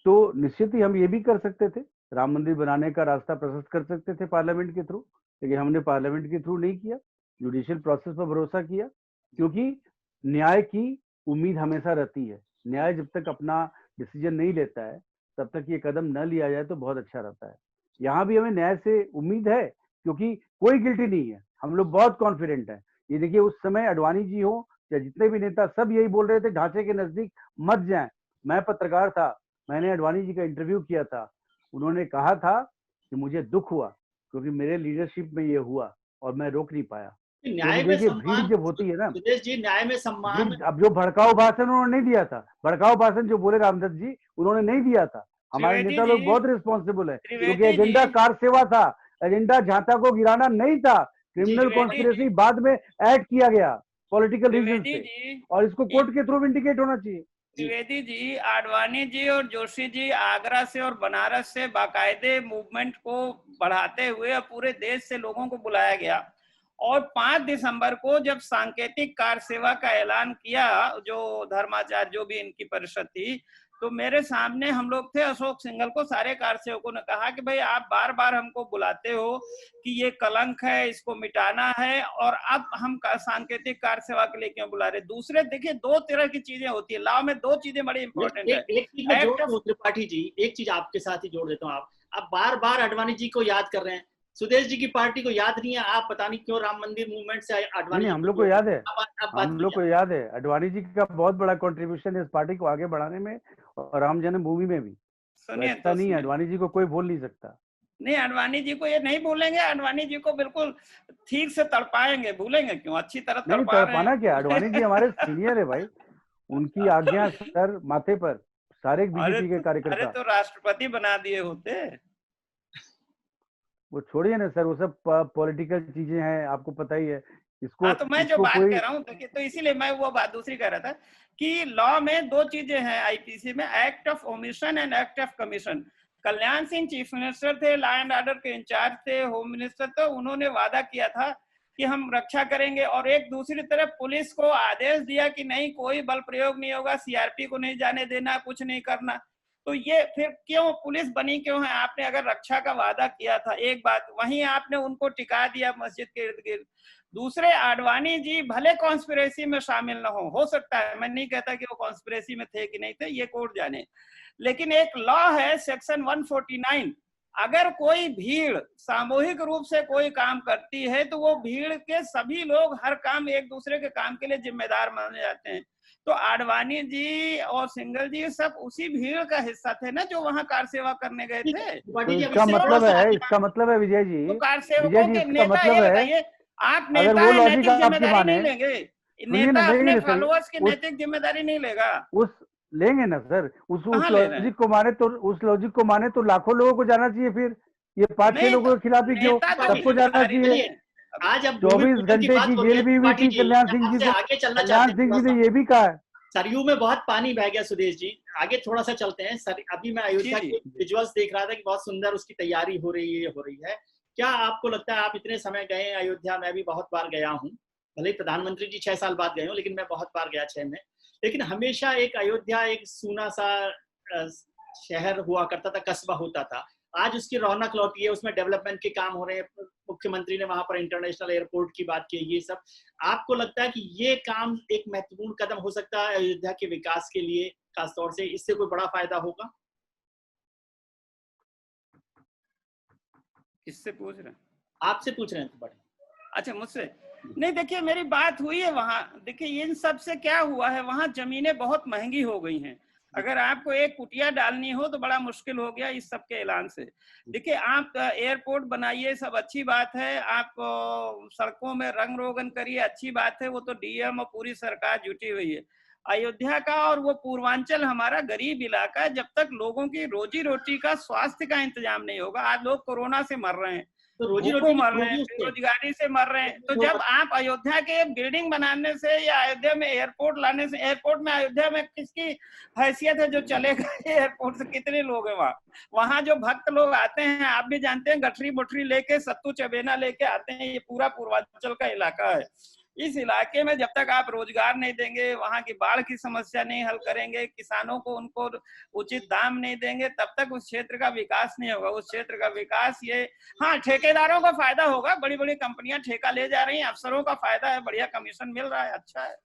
तो निश्चित ही हम ये भी कर सकते थे, राम मंदिर बनाने का रास्ता प्रशस्त कर सकते थे पार्लियामेंट के थ्रू, लेकिन हमने पार्लियामेंट के थ्रू नहीं किया, जुडिशियल प्रोसेस पर भरोसा किया, क्योंकि न्याय की उम्मीद हमेशा रहती है। न्याय जब तक अपना डिसीजन नहीं लेता है, तब तक ये कदम न लिया जाए तो बहुत अच्छा रहता है। यहाँ भी हमें न्याय से उम्मीद है, क्योंकि कोई गिल्टी नहीं है, हम लोग बहुत कॉन्फिडेंट हैं। ये देखिए, उस समय आडवाणी जी हो या जितने भी नेता, सब यही बोल रहे थे ढांचे के नजदीक मत जाएं। मैं पत्रकार था, मैंने आडवाणी जी का इंटरव्यू किया था, उन्होंने कहा था कि मुझे दुख हुआ क्योंकि मेरे लीडरशिप में ये हुआ और मैं रोक नहीं पाया। न्याय में भीड़ जब होती है ना, सुदेश जी, न्याय में सम्मान, अब जो भड़काऊ भाषण उन्होंने नहीं दिया था, भड़काऊ भाषण जो बोले रामदत्त जी, उन्होंने नहीं दिया था। हमारे नेता लोग बहुत रिस्पॉन्सिबल है, क्योंकि एजेंडा कार सेवा था, एजेंडा झांसा को गिराना नहीं था। क्रिमिनल कॉन्स्पिरेसी बाद में ऐड किया गया पॉलिटिकल रीजन से, और इसको कोर्ट के थ्रू विंडिकेट होना चाहिए। त्रिवेदी जी, आडवाणी जी और जोशी जी आगरा से और बनारस से बाकायदे मूवमेंट को बढ़ाते हुए पूरे देश से लोगों को बुलाया गया, और 5 दिसंबर को जब सांकेतिक कार सेवा का ऐलान किया, जो धर्माचार्य जो भी इनकी परिषद थी, तो मेरे सामने हम लोग थे, अशोक सिंघल को सारे कार सेवकों ने कहा कि भाई आप बार बार हमको बुलाते हो कि ये कलंक है, इसको मिटाना है, और अब हम सांकेतिक कार सेवा के लिए क्यों बुला रहे? दूसरे देखिए, 2 तरह की चीजें होती है लॉ में, 2 चीजें बड़ी इंपॉर्टेंट है। एक चीज मैं जोड़ दूं त्रिपाठी जी, एक चीज आपके साथ ही जोड़ देता हूँ। आप बार बार आडवाणी जी को याद कर रहे हैं, सुदेश जी की पार्टी को याद नहीं है, आप पता नहीं क्यों राम मंदिर मूवमेंट से अडवाणी नहीं, हम लोग को याद है, अब हम लोग को याद है। अडवाणी जी का बहुत बड़ा कंट्रीब्यूशन है इस पार्टी को आगे बढ़ाने में और राम जन्मभूमि में भी। तो सुनिए ऐसा नहीं है, अडवाणी जी को कोई भूल नहीं सकता। नहीं, अडवाणी जी को ये नहीं भूलेंगे, अडवाणी जी को बिल्कुल ठीक से तड़पाएंगे, भूलेंगे क्यों, अच्छी तरह नहीं, तड़पा रहे तड़पाना हैं। क्या, अडवाणी जी हमारे सीनियर है भाई, उनकी आज्ञा सर माथे पर, सारे बीजेपी के अरे कार्यकर्ता। तो राष्ट्रपति बना दिए होते। वो छोड़िए ना सर, वो सब पॉलिटिकल चीजें हैं, आपको पता ही है। इसको हाँ, तो मैं जो इसको बात कोई कह रहा हूँ, देखिए, तो इसीलिए मैं वो बात दूसरी कह रहा था कि लॉ में दो चीजें हैं आईपीसी में, act of omission and act of commission. Kalyan Singh chief minister थे, लॉ एंड ऑर्डर के इंचार्ज थे, होम मिनिस्टर, तो उन्होंने वादा किया था कि हम रक्षा करेंगे, और एक दूसरी तरफ पुलिस को आदेश दिया कि नहीं, कोई बल प्रयोग नहीं होगा, सीआरपी को नहीं जाने देना, कुछ नहीं करना। तो ये फिर क्यों पुलिस बनी क्यों है? आपने अगर रक्षा का वादा किया था, एक बात, वहीं आपने उनको टिका दिया मस्जिद के इर्द गिर्द। दूसरे, आडवाणी जी भले कॉन्स्पिरेसी में शामिल न हो सकता है, मैं नहीं कहता कि वो कॉन्स्पिरेसी में थे कि नहीं थे, ये कोर्ट जाने, लेकिन एक लॉ है सेक्शन 149, अगर कोई भीड़ सामूहिक रूप से कोई काम करती है तो वो भीड़ के सभी लोग हर काम एक दूसरे के काम के लिए जिम्मेदार माने जाते हैं। तो आडवाणी जी और सिंघल जी सब उसी भीड़ का हिस्सा थे ना, जो वहां कार सेवा करने गए थे। तो इसका मतलब है, इसका मतलब है विजय जी, तो कार विजय सेवकों जी के इसका नेता, मतलब ये है, बताइए, आप अगर नेता वो है, लॉजिक नैतिक आपकी जिम्मेदारी माने, नहीं लेंगे? सुनिए नेता ना, अपने लेंगे फॉलोअर्स की उस नैतिक जिम्मेदारी नहीं लेगा? उस लेंगे ना सर, उस कहाँ ले रहे हैं? लॉजिक को माने तो, उस लॉजिक को माने तो लाखों लोगों को जाना चाहिए, फिर ये 5-6 नहीं, लोगों के खिलाफ ही क्यों, नेता तो सबको जाना जिम्मेदारी चाहिए। नहीं है। आज अब भूमि 24 पूजन की घंटे बात की हो रही जेल है भी हुई त्रिपाठी थी जी, कल्याण मैं सिंह जी आपसे को, आगे चलना कल्याण चाहते सिंह जी हैं। ने ये भी कहा है। सरयू में बहुत पानी बह गया सुदेश जी, आगे थोड़ा सा चलते हैं सर। अभी मैं अयोध्या जी, के विजुअल्स देख रहा था कि बहुत सुंदर उसकी तैयारी हो रही है। क्या आपको लगता है, आप इतने समय गए हैं अयोध्या, मैं भी बहुत बार गया हूँ, भले ही प्रधानमंत्री जी 6 साल बाद गए हो, लेकिन मैं बहुत बार गया 6 में, लेकिन हमेशा एक अयोध्या एक सूना सा शहर हुआ करता था, कस्बा होता था। आज उसकी रौनक लौटी है, उसमें डेवलपमेंट के काम हो रहे हैं, मुख्यमंत्री ने वहां पर इंटरनेशनल एयरपोर्ट की बात की, ये सब। आपको लगता है कि ये काम एक महत्वपूर्ण कदम हो सकता है अयोध्या के विकास के लिए, खासतौर से इससे कोई बड़ा फायदा होगा? किससे पूछ रहे हैं? आपसे पूछ रहे हैं। तो बड़े अच्छा, मुझसे नहीं, देखिए, मेरी बात हुई है वहां। देखिए, इन सब से क्या हुआ है, वहां जमीनें बहुत महंगी हो गई हैं। अगर आपको एक कुटिया डालनी हो तो बड़ा मुश्किल हो गया इस सब के ऐलान से। देखिए, आप एयरपोर्ट बनाइए, सब अच्छी बात है, आप सड़कों में रंग रोगन करिए, अच्छी बात है, वो तो डीएम और पूरी सरकार जुटी हुई है। अयोध्या का और वो पूर्वांचल हमारा गरीब इलाका है, जब तक लोगों की रोजी रोटी का, स्वास्थ्य का इंतजाम नहीं होगा, आज लोग कोरोना से मर रहे हैं, तो रोजी भूखों रोटी मर रहे हैं, होगी उससे। बेरोजगारी से मर रहे हैं। तो जब आप अयोध्या के बिल्डिंग बनाने से या अयोध्या में एयरपोर्ट लाने से, एयरपोर्ट में अयोध्या में किसकी हैसियत है जो चलेगा एयरपोर्ट से? कितने लोग हैं वहां जो भक्त लोग आते हैं, आप भी जानते हैं, गठरी बुठरी लेके, सत्तू चबेना लेके आते हैं। ये पूरा पूर्वांचल का इलाका है। इस इलाके में जब तक आप रोजगार नहीं देंगे, वहां की बाढ़ की समस्या नहीं हल करेंगे, किसानों को उनको उचित दाम नहीं देंगे, तब तक उस क्षेत्र का विकास नहीं होगा। उस क्षेत्र का विकास, ये, हाँ, ठेकेदारों का फायदा होगा, बड़ी बड़ी कंपनियां ठेका ले जा रही हैं, अफसरों का फायदा है, बढ़िया कमीशन मिल रहा है, अच्छा है।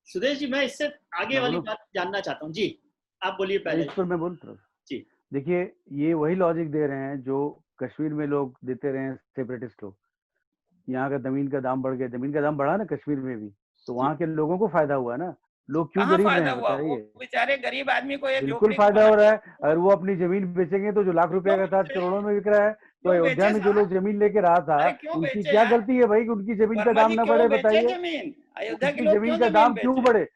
सुदेश जी, मैं इससे आगे वाली बात जानना चाहता हूँ। जी, आप बोलिए पहले। इस पर मैं बोलता जी, देखिए, ये वही लॉजिक दे रहे हैं जो कश्मीर में लोग देते रहे हैं, सेपरेटिस्ट लोग। यहाँ का जमीन का दाम बढ़ गया, जमीन का दाम बढ़ा ना कश्मीर में भी, तो वहाँ के लोगों को फायदा हुआ ना। लोग क्यों कहाँ गरीब फायदा रहे हैं हुआ? वो बताइए? बेचारे गरीब आदमी को एक बिल्कुल झोपड़ी फायदा हो बना, रहा है। अगर वो अपनी जमीन बेचेंगे तो जो लाख रुपया का था आज करोड़ों में बिक रहा है। तो क्यों अयोध्या बेचे में जो साहब? लोग जमीन लेके रहा था, अरे क्यों उनकी बेचे क्या यार? गलती है भाई कि उनकी जमीन का वर्मा दाम जी, ना क्यों बढ़े? बेचे बताइए, जमीन? अयोध्या के उनकी लोग जमीन क्यों का जमीन दाम क्यों बेचे? बढ़े?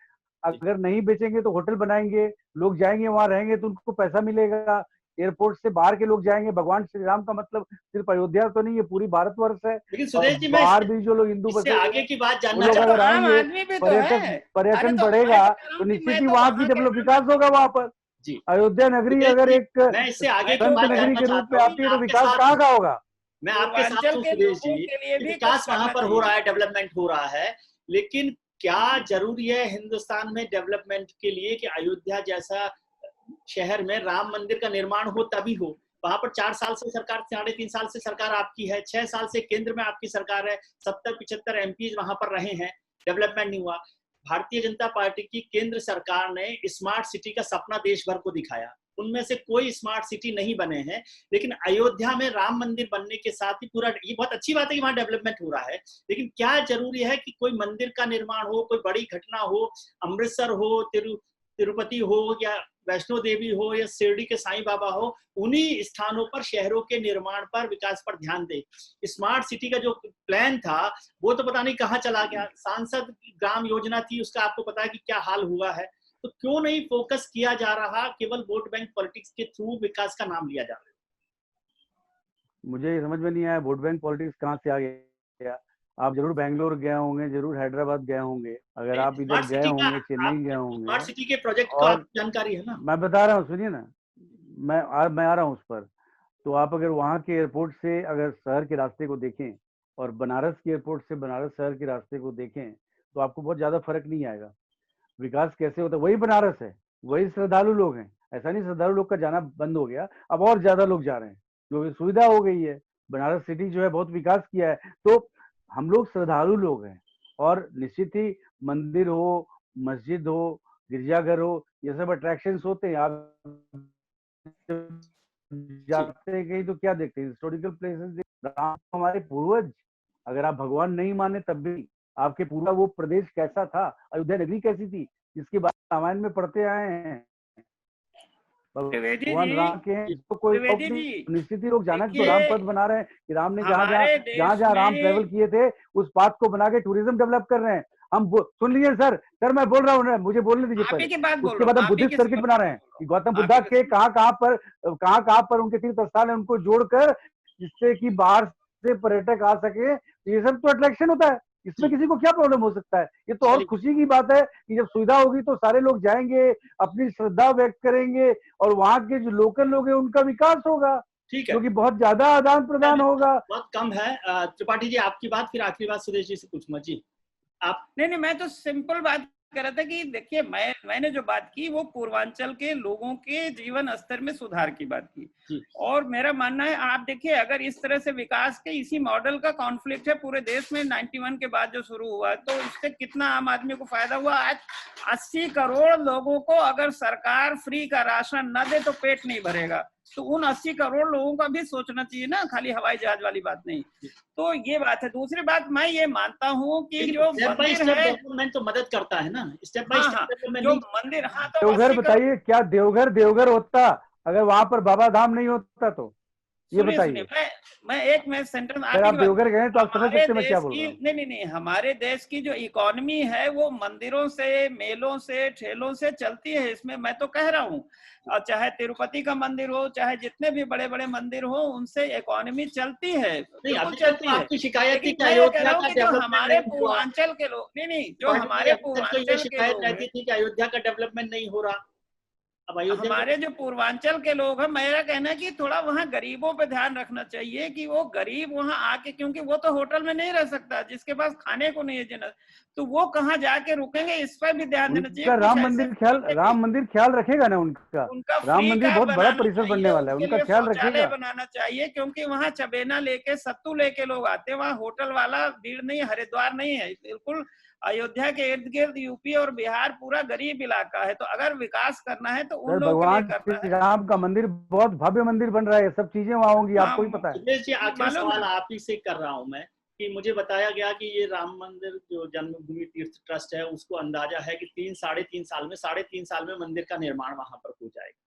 अगर नहीं बेचेंगे तो होटल बनाएंगे, लोग जाएंगे वहां रहेंगे तो उनको पैसा मिलेगा। एयरपोर्ट से बाहर के लोग जाएंगे। भगवान श्री राम का मतलब सिर्फ अयोध्या तो नहीं है, पूरी भारतवर्ष है। लेकिन और सुदेश जी, मैं बाहर भी जो लोग हिंदू इससे बसे हुए आगे हैं, की बात वो जानना लोग चाहता तो अगर आम आएंगे, आदमी भी तो है। अरे पर्यटन तो मैं बढ़ेगा तो कह रहा तो हूँ कि निश्चित मैं ही तो वहां वहां की के विकास होगा वहां पर। जी, अयोध्या नगरी सुदेश अगर जी, एक मैं इससे आगे की संत बात नगरी जानना के रूप चाहता में हूँ आती है तो आपके विकास साथ। कहाँ का होगा? मैं आपके साथ पूर्वांचल हूँ के सुदेश लोगों जी के लिए कि भी कुछ विकास वहां करना पर हो रहा चाहिए। है, डेवलपमेंट हो रहा है, लेकिन क्या जरूरी है हिंदुस्तान में डेवलपमेंट के लिए कि अयोध्या जैसा शहर में राम मंदिर का निर्माण हो तभी हो? वहां पर 4 साल से सरकार, 3.5 साल से सरकार आपकी है, 6 साल से केंद्र में आपकी सरकार है, 70-75 एमपीज वहां पर रहे हैं, डेवलपमेंट नहीं हुआ। भारतीय जनता पार्टी की केंद्र सरकार ने स्मार्ट सिटी का सपना देश भर को दिखाया, उनमें से कोई स्मार्ट सिटी नहीं बने हैं, लेकिन अयोध्या में राम मंदिर बनने के साथ ही पूरा, ये बहुत अच्छी बात है कि वहां डेवलपमेंट हो रहा है, लेकिन क्या जरूरी है कि कोई मंदिर का निर्माण हो, कोई बड़ी घटना हो, अमृतसर हो, तिरुपति हो, या वैष्णो देवी हो, या शिरडी के साईं बाबा हो, उन्हीं स्थानों पर शहरों के निर्माण पर, विकास पर ध्यान दे। स्मार्ट सिटी का जो प्लान था वो तो पता नहीं कहाँ चला गया। सांसद ग्राम योजना थी, उसका आपको पता है कि क्या हाल हुआ है। तो क्यों नहीं फोकस किया जा रहा, केवल वोट बैंक पॉलिटिक्स के थ्रू विकास का नाम लिया जा रहा है? मुझे समझ में नहीं आया वोट बैंक पॉलिटिक्स कहाँ से आ गया। आप जरूर बैंगलोर गए होंगे, जरूर हैदराबाद गए होंगे, अगर आप इधर गए होंगे, चेन्नई गए होंगे, स्मार्ट सिटी के प्रोजेक्ट का और जानकारी है ना। मैं बता रहा हूँ, सुनिए ना, मैं आ रहा हूँ उस पर। तो आप अगर वहाँ के एयरपोर्ट से अगर शहर के रास्ते को देखें और बनारस के एयरपोर्ट से बनारस शहर के रास्ते को देखें, तो आपको बहुत ज्यादा फर्क नहीं आएगा। विकास कैसे होता है, वही बनारस है, वही श्रद्धालु लोग हैं। ऐसा नहीं श्रद्धालु लोग का जाना बंद हो गया, अब और ज्यादा लोग जा रहे हैं क्योंकि सुविधा हो गई है। बनारस सिटी जो है बहुत विकास किया है। तो हम लोग श्रद्धालु लोग हैं, और निश्चित ही मंदिर हो, मस्जिद हो, गिरजाघर हो, ये सब अट्रैक्शंस होते हैं। आप जाते हैं कहीं तो क्या देखते हैं, हिस्टोरिकल प्लेसेस। राम हमारे पूर्वज, अगर आप भगवान नहीं माने तब भी आपके पूरा वो प्रदेश कैसा था, अयोध्या नगरी कैसी थी, जिसके बारे में रामायण में पढ़ते आए हैं। भगवान राम के हैं, इसको कोई डाउट नहीं। निश्चित ही लोग जाना तो राम पथ बना रहे हैं कि राम ने जहाँ राम ट्रेवल किए थे उस पाथ को बना के टूरिज्म डेवलप कर रहे हैं। हम सुन लीजिए सर मैं बोल रहा हूँ, मुझे बोलने दीजिए पहले। उसके बाद हम बुद्धिस्ट सर्किट बना रहे हैं कि गौतम बुद्धा के कहाँ पर उनके तीर्थ स्थल है, उनको जोड़कर, जिससे कि बाहर से पर्यटक आ सके। ये सब तो अट्रैक्शन होता है, इसमें किसी को क्या प्रॉब्लम हो सकता है? ये तो और खुशी की बात है कि जब सुविधा होगी तो सारे लोग जाएंगे, अपनी श्रद्धा व्यक्त करेंगे, और वहाँ के जो लोकल लोग हैं उनका विकास होगा, ठीक है, क्योंकि बहुत ज्यादा आदान प्रदान होगा। बहुत कम है। त्रिपाठी जी आपकी बात, फिर आखिरी बात सुदेश जी से पूछूंगा। जी आप। नहीं, मैं तो सिंपल बात कर रहा था कि देखिए, मैंने जो बात की वो पूर्वांचल के लोगों के जीवन स्तर में सुधार की बात की। और मेरा मानना है, आप देखिए, अगर इस तरह से विकास के इसी मॉडल का कॉन्फ्लिक्ट है पूरे देश में 91 के बाद जो शुरू हुआ, तो इससे कितना आम आदमी को फायदा हुआ। आज 80 करोड़ लोगों को अगर सरकार फ्री का राशन न दे तो पेट नहीं भरेगा। तो उन 80 करोड़ लोगों का भी सोचना चाहिए ना, खाली हवाई जहाज वाली बात नहीं। तो ये बात है। दूसरी बात, मैं ये मानता हूँ कि जो मंदिर है डेवलपमेंट तो मदद करता है ना, स्टेप बाय स्टेप जो मंदिर। हाँ, तो देवघर बताइए, क्या देवघर होता अगर वहां पर बाबा धाम नहीं होता? तो ये बताइए। मैं सेंटर में अगर आप देवघर गए तो आप समझ सकते हैं मैं क्या बोल रहा हूँ। नहीं, हमारे देश की जो इकोनॉमी है वो मंदिरों से, मेलों से, ठेलों से चलती है। इसमें मैं तो कह रहा हूँ, और चाहे तिरुपति का मंदिर हो, चाहे जितने भी बड़े बड़े मंदिर हो, उनसे इकोनॉमी चलती है, बिल्कुल चलती है। आपकी शिकायत थी कि अयोध्या का जो हमारे पूर्वांचल के लोग, नहीं, जो हमारे पूर्वांचल के लोग रहती थी कि अयोध्या का डेवलपमेंट नहीं हो रहा। अब हमारे जो पूर्वांचल के लोग हैं, मेरा कहना है कि थोड़ा वहाँ गरीबों पे ध्यान रखना चाहिए कि वो गरीब वहाँ आके, क्योंकि वो तो होटल में नहीं रह सकता, जिसके पास खाने को नहीं है, तो वो कहाँ जाके रुकेंगे, इस पर भी ध्यान देना चाहिए। राम मंदिर ख्याल रखेगा ना उनका राम मंदिर बहुत बड़ा परिसर बनने वाला है, उनका ख्याल रखेगा। बनाना चाहिए, क्योंकि वहाँ चबेना लेके, सत्तू लेके लोग आते हैं। वहाँ होटल वाला भीड़ नहीं, हरिद्वार नहीं है, बिल्कुल अयोध्या के इर्द गिर्द यूपी और बिहार पूरा गरीब इलाका है। तो अगर विकास करना है तो उन लोगों के लिए करना है। राम का मंदिर बहुत भव्य मंदिर बन रहा है, सब चीजें वहाँ होंगी, आपको ही पता है। आखिरी सवाल आप ही से कर रहा हूँ मैं, कि मुझे बताया गया कि ये राम मंदिर जो जन्मभूमि तीर्थ ट्रस्ट है, उसको अंदाजा है कि 3-3.5 साल में मंदिर का निर्माण वहां पर हो जाएगा।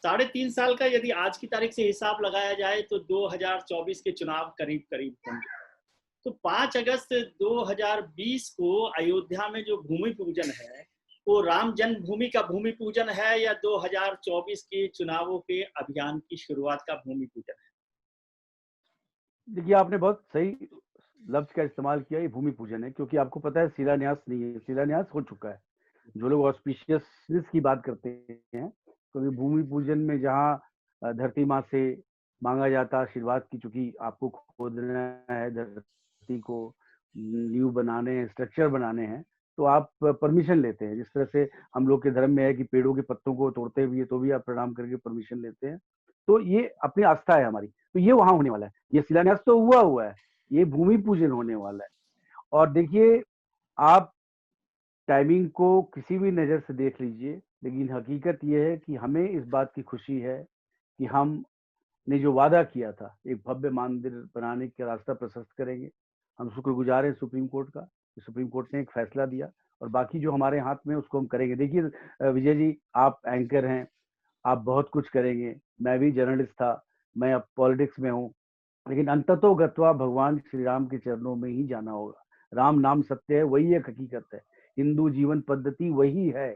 3.5 साल का यदि आज की तारीख से हिसाब लगाया जाए तो 2024 के चुनाव करीब करीब होंगे। तो 5 अगस्त 2020 को अयोध्या में जो भूमि पूजन है वो राम जन्मभूमि का भूमि पूजन है, या 2024 के चुनावों के अभियान की शुरुआत का भूमि पूजन है? देखिए, आपने बहुत सही लफ्ज का इस्तेमाल किया, ये भूमि पूजन है, क्योंकि आपको पता है शिलान्यास नहीं है, शिलान्यास हो चुका है। जो लोग ऑस्पिशियसनेस की बात करते हैं, क्योंकि भूमि पूजन में जहाँ धरती माँ से मांगा जाता आशीर्वाद की, चूंकि आपको खोदना है, धरती को नींव बनाने हैं, स्ट्रक्चर बनाने हैं, तो आप परमिशन लेते हैं। जिस तरह से हम लोग के धर्म में है कि पेड़ों के पत्तों को तोड़ते हुए तो भी आप प्रणाम करके परमिशन लेते हैं। तो ये अपनी आस्था है हमारी। तो ये वहां होने वाला है, ये शिलान्यास तो हुआ है, ये भूमि पूजन होने वाला है। और देखिए, आप टाइमिंग को किसी भी नजर से देख लीजिए, लेकिन हकीकत ये है कि हमें इस बात की खुशी है कि हम ने जो वादा किया था, एक भव्य मंदिर बनाने का रास्ता प्रशस्त करेंगे। हम शुक्रगुजार हैं सुप्रीम कोर्ट का, सुप्रीम कोर्ट ने एक फैसला दिया और बाकी जो हमारे हाथ में उसको हम करेंगे। देखिए विजय जी, आप एंकर हैं, आप बहुत कुछ करेंगे, मैं भी जर्नलिस्ट था, मैं अब पॉलिटिक्स में हूँ, लेकिन अंततो गत्वा भगवान श्री राम के चरणों में ही जाना होगा। राम नाम सत्य है, वही एक हकीकत है, हिंदू जीवन पद्धति वही है।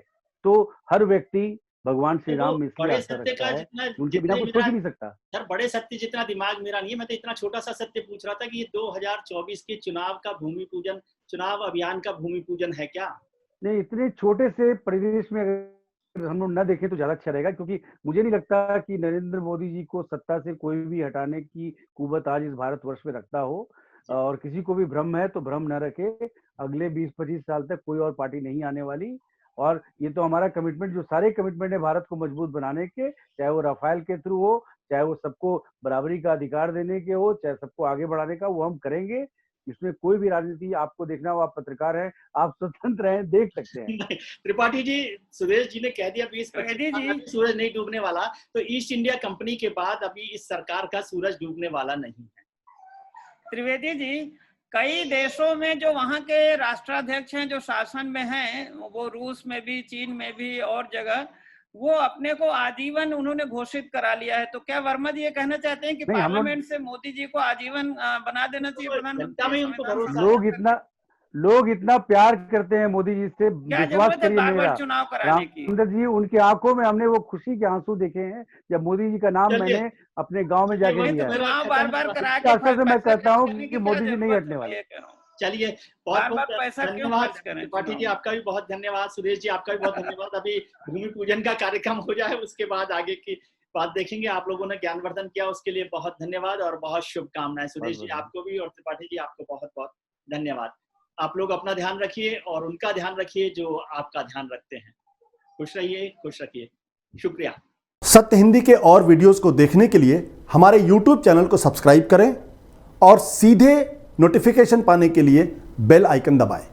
तो हर व्यक्ति भगवान श्री राम में इसलिए बड़े आस्था सत्य रखता का है, जितना उनके बिना कुछ सोच ही नहीं सकता। सर, बड़े सत्य जितना दिमाग मेरा नहीं है। मैं तो इतना छोटा सा सत्य पूछ रहा था कि ये 2024 के चुनाव का भूमि पूजन, चुनाव अभियान का भूमि पूजन है क्या? नहीं, इतने छोटे से परिवेश में अगर हम लोग न देखें तो ज्यादा अच्छा रहेगा, क्योंकि मुझे नहीं लगता कि नरेंद्र मोदी जी को सत्ता से कोई भी हटाने की कुवत आज इस भारतवर्ष में रखता हो। और किसी को भी भ्रम है तो भ्रम न रखे, अगले 20-25 साल तक कोई और पार्टी नहीं आने वाली। और ये तो हमारा कमिटमेंट, जो सारे कमिटमेंट है भारत को मजबूत बनाने के, चाहे वो राफेल के थ्रू हो, चाहे वो सबको बराबरी का अधिकार देने के हो, चाहे सबको आगे बढ़ाने का, वो हम करेंगे। इसमें कोई भी राजनीति आपको देखना हो, आप पत्रकार हैं, आप स्वतंत्र हैं, देख सकते हैं। त्रिपाठी जी, सुरेश जी ने कह दिया 20-25 साल में सूरज नहीं डूबने वाला, तो ईस्ट इंडिया कंपनी के बाद अभी इस सरकार का सूरज डूबने वाला नहीं है। त्रिवेदी जी, कई देशों में जो वहाँ के राष्ट्राध्यक्ष हैं, जो शासन में हैं, वो रूस में भी, चीन में भी और जगह, वो अपने को आजीवन उन्होंने घोषित करा लिया है। तो क्या वर्मा जी ये कहना चाहते हैं कि पार्लियामेंट से मोदी जी को आजीवन बना देना चाहिए प्रधानमंत्री? लोग इतना प्यार करते हैं मोदी जी से, विश्वास करिए मेरा, चुनाव कराने की। रामचंद्र जी, उनकी आंखों में हमने वो खुशी के आंसू देखे हैं जब मोदी जी का नाम मैंने अपने गांव में जाके लिया है। बार-बार करा के मैं कहता हूँ कि मोदी जी नहीं हटने वाले। चलिए, बहुत बहुत धन्यवाद त्रिपाठी जी, आपका भी बहुत धन्यवाद। सुरेश जी, आपका भी बहुत धन्यवाद। अभी भूमि पूजन का कार्यक्रम हो जाए, उसके बाद आगे की बात देखेंगे। आप लोगों ने ज्ञानवर्धन किया, उसके लिए बहुत धन्यवाद और बहुत शुभकामनाएं। सुरेश जी आपको भी और त्रिपाठी जी आपको बहुत बहुत धन्यवाद। आप लोग अपना ध्यान रखिए और उनका ध्यान रखिए जो आपका ध्यान रखते हैं। खुश रहिए, खुश रखिए। शुक्रिया। सत्य हिंदी के और वीडियोस को देखने के लिए हमारे YouTube चैनल को सब्सक्राइब करें और सीधे नोटिफिकेशन पाने के लिए बेल आइकन दबाएं।